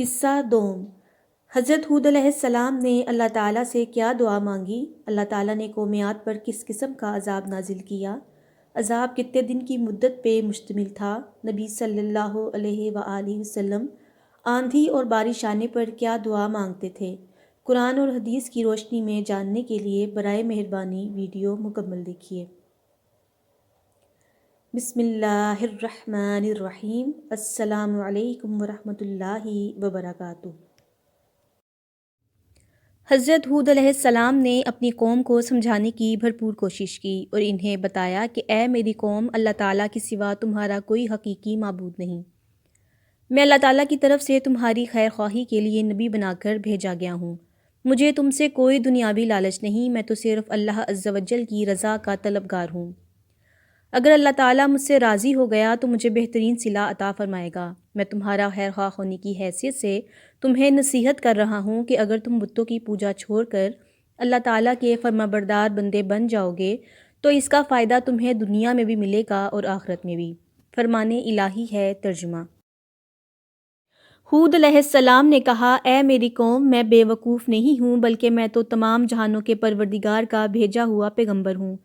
حصہ دوم۔ حضرت ہود علیہ السلام نے اللہ تعالیٰ سے کیا دعا مانگی؟ اللہ تعالیٰ نے قوم عاد پر کس قسم کا عذاب نازل کیا؟ عذاب کتنے دن کی مدت پہ مشتمل تھا؟ نبی صلی اللہ علیہ وآلہ وسلم آندھی اور بارش آنے پر کیا دعا مانگتے تھے؟ قرآن اور حدیث کی روشنی میں جاننے کے لیے برائے مہربانی ویڈیو مکمل دیکھیے۔ بسم اللہ الرحمن الرحیم۔ السلام علیکم ورحمۃ اللہ وبرکاتہ۔ حضرت ہود علیہ السلام نے اپنی قوم کو سمجھانے کی بھرپور کوشش کی اور انہیں بتایا کہ اے میری قوم، اللہ تعالیٰ کے سوا تمہارا کوئی حقیقی معبود نہیں۔ میں اللہ تعالیٰ کی طرف سے تمہاری خیر خواہی کے لیے نبی بنا کر بھیجا گیا ہوں۔ مجھے تم سے کوئی دنیاوی لالچ نہیں، میں تو صرف اللہ عز و جل کی رضا کا طلبگار ہوں۔ اگر اللہ تعالیٰ مجھ سے راضی ہو گیا تو مجھے بہترین صلہ عطا فرمائے گا۔ میں تمہارا خیر خواہ ہونے کی حیثیت سے تمہیں نصیحت کر رہا ہوں کہ اگر تم بتوں کی پوجا چھوڑ کر اللہ تعالیٰ کے فرمانبردار بندے بن جاؤ گے تو اس کا فائدہ تمہیں دنیا میں بھی ملے گا اور آخرت میں بھی۔ فرمان الہی ہے۔ ترجمہ۔ ہود علیہ السلام نے کہا، اے میری قوم، میں بے وقوف نہیں ہوں بلکہ میں تو تمام جہانوں کے پروردگار کا بھیجا ہوا پیغمبر ہوں۔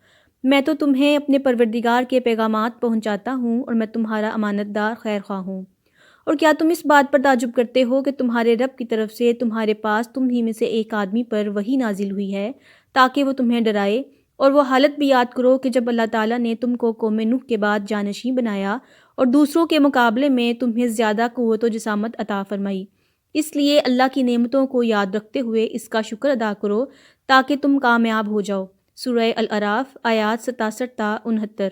میں تو تمہیں اپنے پروردگار کے پیغامات پہنچاتا ہوں اور میں تمہارا امانت دار خیر خواہ ہوں۔ اور کیا تم اس بات پر تعجب کرتے ہو کہ تمہارے رب کی طرف سے تمہارے پاس تم ہی میں سے ایک آدمی پر وحی نازل ہوئی ہے تاکہ وہ تمہیں ڈرائے؟ اور وہ حالت بھی یاد کرو کہ جب اللہ تعالیٰ نے تم کو قوم نوح کے بعد جانشین بنایا اور دوسروں کے مقابلے میں تمہیں زیادہ قوت و جسامت عطا فرمائی۔ اس لیے اللہ کی نعمتوں کو یاد رکھتے ہوئے اس کا شکر ادا کرو تاکہ تم کامیاب ہو جاؤ۔ سورہ الاعراف آیات 67 تا 69۔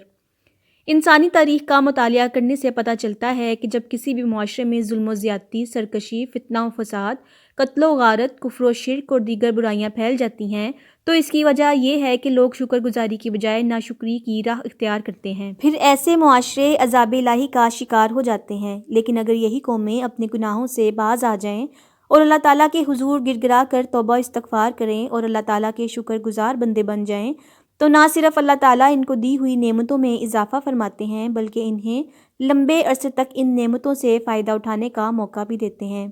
انسانی تاریخ کا مطالعہ کرنے سے پتہ چلتا ہے کہ جب کسی بھی معاشرے میں ظلم و زیادتی، سرکشی، فتنہ و فساد، قتل و غارت، کفر و شرک اور دیگر برائیاں پھیل جاتی ہیں تو اس کی وجہ یہ ہے کہ لوگ شکر گزاری کی بجائے ناشکری کی راہ اختیار کرتے ہیں۔ پھر ایسے معاشرے عذاب الہی کا شکار ہو جاتے ہیں۔ لیکن اگر یہی قومیں اپنے گناہوں سے باز آ جائیں اور اللہ تعالیٰ کے حضور گر گرا کر توبہ استغفار کریں اور اللہ تعالیٰ کے شکر گزار بندے بن جائیں تو نہ صرف اللہ تعالیٰ ان کو دی ہوئی نعمتوں میں اضافہ فرماتے ہیں بلکہ انہیں لمبے عرصے تک ان نعمتوں سے فائدہ اٹھانے کا موقع بھی دیتے ہیں۔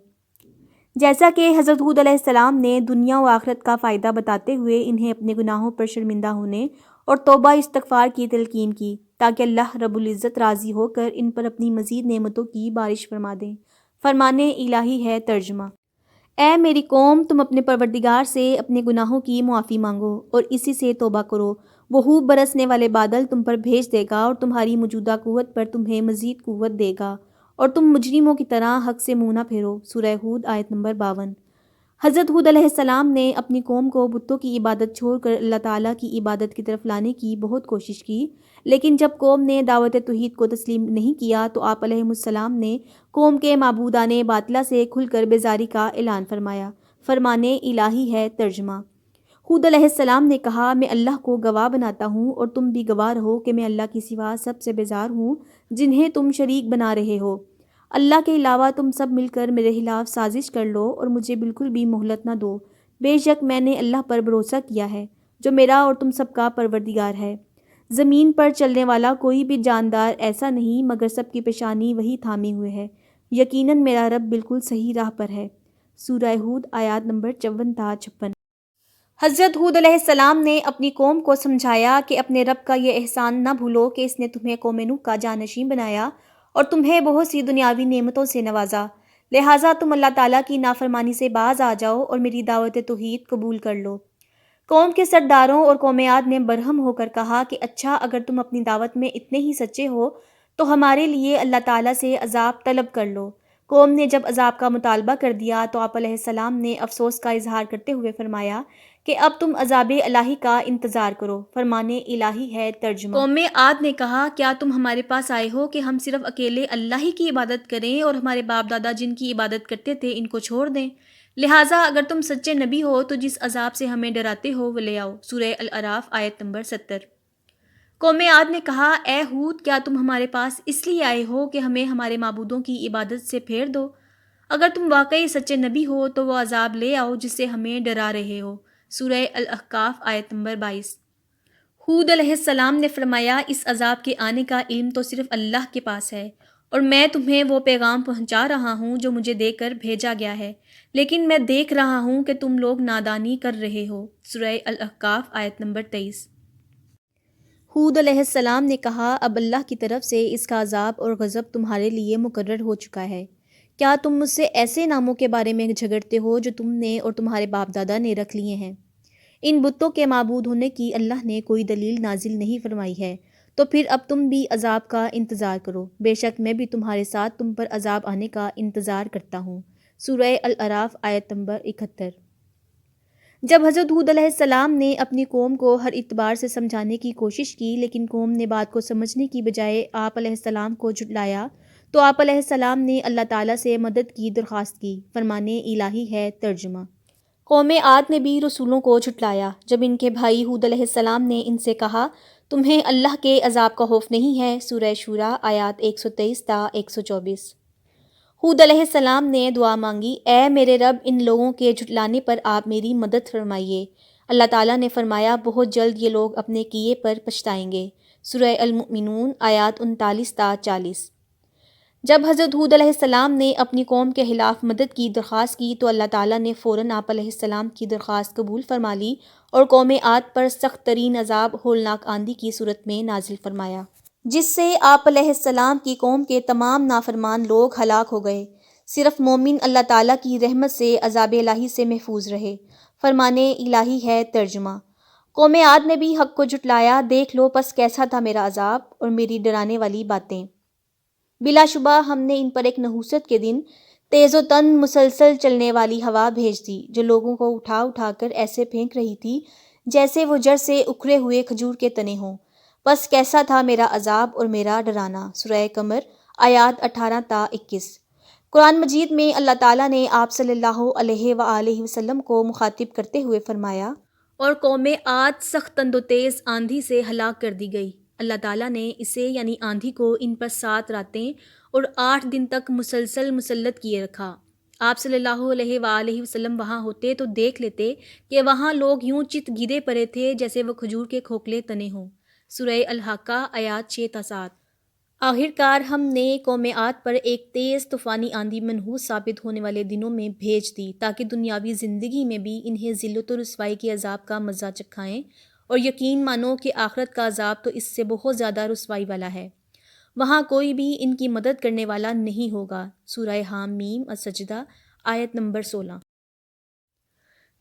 جیسا کہ حضرت ہود علیہ السلام نے دنیا و آخرت کا فائدہ بتاتے ہوئے انہیں اپنے گناہوں پر شرمندہ ہونے اور توبہ استغفار کی تلقین کی تاکہ اللہ رب العزت راضی ہو کر ان پر اپنی مزید نعمتوں کی بارش فرما دیں۔ فرمان الہی ہے۔ ترجمہ۔ اے میری قوم، تم اپنے پروردگار سے اپنے گناہوں کی معافی مانگو اور اسی سے توبہ کرو۔ وہ خوب برسنے والے بادل تم پر بھیج دے گا اور تمہاری موجودہ قوت پر تمہیں مزید قوت دے گا اور تم مجرموں کی طرح حق سے منہ نہ پھیرو۔ سورہ ہود آیت نمبر 52۔ حضرت ہود علیہ السلام نے اپنی قوم کو بتوں کی عبادت چھوڑ کر اللہ تعالیٰ کی عبادت کی طرف لانے کی بہت کوشش کی، لیکن جب قوم نے دعوت توحید کو تسلیم نہیں کیا تو آپ علیہ السلام نے قوم کے معبودان باطلہ سے کھل کر بیزاری کا اعلان فرمایا۔ فرمان الہی ہے۔ ترجمہ۔ ہود علیہ السلام نے کہا، میں اللہ کو گواہ بناتا ہوں اور تم بھی گواہ رہو کہ میں اللہ کے سوا سب سے بیزار ہوں جنہیں تم شریک بنا رہے ہو۔ اللہ کے علاوہ تم سب مل کر میرے خلاف سازش کر لو اور مجھے بالکل بھی مہلت نہ دو۔ بے شک میں نے اللہ پر بھروسہ کیا ہے جو میرا اور تم سب کا پروردگار ہے۔ زمین پر چلنے والا کوئی بھی جاندار ایسا نہیں مگر سب کی پیشانی وہی تھامے ہوئے ہے۔ یقیناً میرا رب بالکل صحیح راہ پر ہے۔ سورہ ہود آیات نمبر 54 تا 56۔ حضرت ہود علیہ السلام نے اپنی قوم کو سمجھایا کہ اپنے رب کا یہ احسان نہ بھولو کہ اس نے تمہیں قوم نوح کا جانشین بنایا اور تمہیں بہت سی دنیاوی نعمتوں سے نوازا، لہٰذا تم اللہ تعالیٰ کی نافرمانی سے باز آ جاؤ اور میری دعوت توحید قبول کر لو۔ قوم کے سرداروں اور قوم عاد نے برہم ہو کر کہا کہ اچھا، اگر تم اپنی دعوت میں اتنے ہی سچے ہو تو ہمارے لیے اللہ تعالیٰ سے عذاب طلب کر لو۔ قوم نے جب عذاب کا مطالبہ کر دیا تو آپ علیہ السلام نے افسوس کا اظہار کرتے ہوئے فرمایا کہ اب تم عذاب الہی کا انتظار کرو۔ فرمان الہی ہے۔ ترجمہ۔ قوم عاد نے کہا، کیا تم ہمارے پاس آئے ہو کہ ہم صرف اکیلے اللہ ہی کی عبادت کریں اور ہمارے باپ دادا جن کی عبادت کرتے تھے ان کو چھوڑ دیں؟ لہٰذا اگر تم سچے نبی ہو تو جس عذاب سے ہمیں ڈراتے ہو وہ لے آؤ۔ سورہ الاعراف آیت نمبر 70۔ قوم عاد نے کہا، اے ہود، کیا تم ہمارے پاس اس لیے آئے ہو کہ ہمیں ہمارے معبودوں کی عبادت سے پھیر دو؟ اگر تم واقعی سچے نبی ہو تو وہ عذاب لے آؤ جس سے ہمیں ڈرا رہے ہو۔ سورہ الاحقاف آیت نمبر 22۔ ہود علیہ السلام نے فرمایا، اس عذاب کے آنے کا علم تو صرف اللہ کے پاس ہے اور میں تمہیں وہ پیغام پہنچا رہا ہوں جو مجھے دے کر بھیجا گیا ہے، لیکن میں دیکھ رہا ہوں کہ تم لوگ نادانی کر رہے ہو۔ سورہ الاحقاف آیت نمبر 23۔ ہود علیہ السلام نے کہا، اب اللہ کی طرف سے اس کا عذاب اور غضب تمہارے لیے مقرر ہو چکا ہے۔ کیا تم مجھ سے ایسے ناموں کے بارے میں جھگڑتے ہو جو تم نے اور تمہارے باپ دادا نے رکھ لیے ہیں؟ ان بتوں کے معبود ہونے کی اللہ نے کوئی دلیل نازل نہیں فرمائی ہے، تو پھر اب تم بھی عذاب کا انتظار کرو، بے شک میں بھی تمہارے ساتھ تم پر عذاب آنے کا انتظار کرتا ہوں۔ سورہ الاعراف آیت نمبر 71۔ جب حضرت ہود علیہ السلام نے اپنی قوم کو ہر اعتبار سے سمجھانے کی کوشش کی، لیکن قوم نے بات کو سمجھنے کی بجائے آپ علیہ السلام کو جھٹلایا، تو آپ علیہ السلام نے اللہ تعالیٰ سے مدد کی درخواست کی۔ فرمان الہی ہے۔ ترجمہ۔ قوم عاد نے بھی رسولوں کو جھٹلایا جب ان کے بھائی ہود علیہ السلام نے ان سے کہا، تمہیں اللہ کے عذاب کا خوف نہیں ہے؟ سورہ شورى آیات 123 تا 124۔ ہود علیہ السلام نے دعا مانگی، اے میرے رب، ان لوگوں کے جھٹلانے پر آپ میری مدد فرمائیے۔ اللہ تعالیٰ نے فرمایا، بہت جلد یہ لوگ اپنے کیے پر پچھتائیں گے۔ سورہ المؤمنون آیات 39 تا 40۔ جب حضرت ہود علیہ السلام نے اپنی قوم کے خلاف مدد کی درخواست کی تو اللہ تعالیٰ نے فوراً آپ علیہ السلام کی درخواست قبول فرما لی اور قوم عاد پر سخت ترین عذاب ہولناک آندھی کی صورت میں نازل فرمایا، جس سے آپ علیہ السلام کی قوم کے تمام نافرمان لوگ ہلاک ہو گئے۔ صرف مومن اللہ تعالیٰ کی رحمت سے عذاب الہی سے محفوظ رہے۔ فرمان الہی ہے۔ ترجمہ۔ قوم عاد نے بھی حق کو جھٹلایا، دیکھ لو پس کیسا تھا میرا عذاب اور میری ڈرانے والی باتیں۔ بلا شبہ ہم نے ان پر ایک نحوست کے دن تیز و تند مسلسل چلنے والی ہوا بھیج دی جو لوگوں کو اٹھا اٹھا کر ایسے پھینک رہی تھی جیسے وہ جڑ سے اکھڑے ہوئے کھجور کے تنے ہوں۔ بس کیسا تھا میرا عذاب اور میرا ڈرانا۔ سورہ قمر آیات 18 تا 21۔ قرآن مجید میں اللہ تعالیٰ نے آپ صلی اللہ علیہ وآلہ وسلم کو مخاطب کرتے ہوئے فرمایا، اور قوم عاد سخت تند و تیز آندھی سے ہلاک کر دی گئی۔ اللہ تعالیٰ نے اسے یعنی آندھی کو ان پر 7 راتیں اور 8 دن تک مسلسل مسلط کیے رکھا۔ آپ صلی اللہ علیہ وآلہ وسلم وہاں ہوتے تو دیکھ لیتے کہ وہاں لوگ یوں چت گرے پڑے تھے جیسے وہ کھجور کے کھوکھلے تنے ہوں۔ سورہ الحاقہ آیات 6 تا 7۔ آخرکار ہم نے قوم عاد پر ایک تیز طوفانی آندھی منحوس ثابت ہونے والے دنوں میں بھیج دی تاکہ دنیاوی زندگی میں بھی انہیں ذلت و رسوائی کے عذاب کا مزہ چکھائیں، اور یقین مانو کہ آخرت کا عذاب تو اس سے بہت زیادہ رسوائی والا ہے، وہاں کوئی بھی ان کی مدد کرنے والا نہیں ہوگا۔ سورہ حامیم السجدہ آیت نمبر 16۔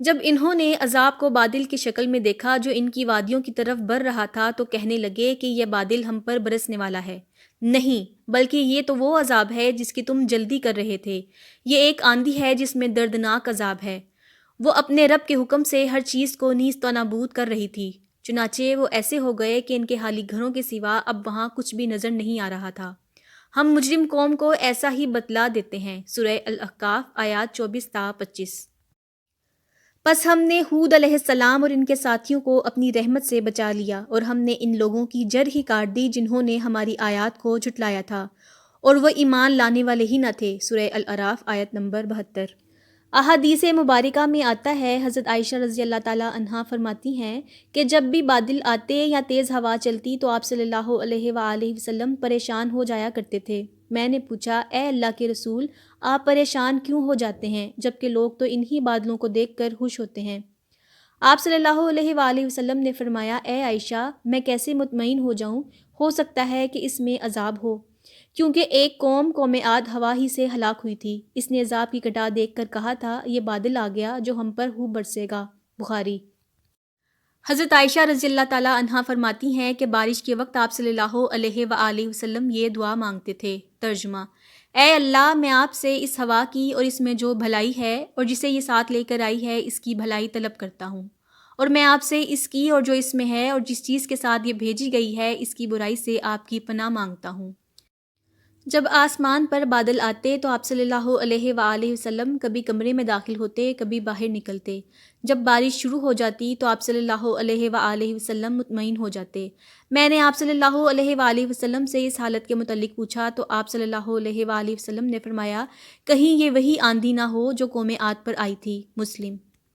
جب انہوں نے عذاب کو بادل کی شکل میں دیکھا جو ان کی وادیوں کی طرف بڑھ رہا تھا تو کہنے لگے کہ یہ بادل ہم پر برسنے والا ہے۔ نہیں، بلکہ یہ تو وہ عذاب ہے جس کی تم جلدی کر رہے تھے۔ یہ ایک آندھی ہے جس میں دردناک عذاب ہے۔ وہ اپنے رب کے حکم سے ہر چیز کو نیست و نابود کر رہی تھی، چنانچہ وہ ایسے ہو گئے کہ ان کے خالی گھروں کے سوا اب وہاں کچھ بھی نظر نہیں آ رہا تھا۔ ہم مجرم قوم کو ایسا ہی بتلا دیتے ہیں۔ سورہ الاحقاف آیات 24 تا 25۔ پس ہم نے ہود علیہ السلام اور ان کے ساتھیوں کو اپنی رحمت سے بچا لیا اور ہم نے ان لوگوں کی جڑ ہی کاٹ دی جنہوں نے ہماری آیات کو جھٹلایا تھا اور وہ ایمان لانے والے ہی نہ تھے۔ سورہ الاعراف آیت نمبر 72۔ احادیث مبارکہ میں آتا ہے، حضرت عائشہ رضی اللہ تعالیٰ عنہا فرماتی ہیں کہ جب بھی بادل آتے یا تیز ہوا چلتی تو آپ صلی اللہ علیہ وآلہ وسلم پریشان ہو جایا کرتے تھے۔ میں نے پوچھا، اے اللہ کے رسول، آپ پریشان کیوں ہو جاتے ہیں جبکہ لوگ تو انہی بادلوں کو دیکھ کر خوش ہوتے ہیں؟ آپ صلی اللہ علیہ وآلہ وسلم نے فرمایا، اے عائشہ، میں کیسے مطمئن ہو جاؤں؟ ہو سکتا ہے کہ اس میں عذاب ہو، کیونکہ ایک قوم عاد ہوا ہی سے ہلاک ہوئی تھی۔ اس نے عذاب کی گٹا دیکھ کر کہا تھا، یہ بادل آ گیا جو ہم پر ہو برسے گا۔ بخاری۔ حضرت عائشہ رضی اللہ تعالیٰ عنہا فرماتی ہیں کہ بارش کے وقت آپ صلی اللہ علیہ وآلہ وسلم یہ دعا مانگتے تھے۔ ترجمہ۔ اے اللہ، میں آپ سے اس ہوا کی اور اس میں جو بھلائی ہے اور جسے یہ ساتھ لے کر آئی ہے اس کی بھلائی طلب کرتا ہوں، اور میں آپ سے اس کی اور جو اس میں ہے اور جس چیز کے ساتھ یہ بھیجی گئی ہے اس کی برائی سے آپ کی پناہ مانگتا ہوں۔ جب آسمان پر بادل آتے تو آپ صلی اللہ علیہ وآلہ وسلم کبھی کمرے میں داخل ہوتے، کبھی باہر نکلتے۔ جب بارش شروع ہو جاتی تو آپ صلی اللہ علیہ وآلہ وسلم مطمئن ہو جاتے۔ میں نے آپ صلی اللہ علیہ وآلہ وسلم سے اس حالت کے متعلق پوچھا تو آپ صلی اللہ علیہ وآلہ وسلم نے فرمایا، کہیں یہ وہی آندھی نہ ہو جو قوم عاد پر آئی تھی۔ مسلم۔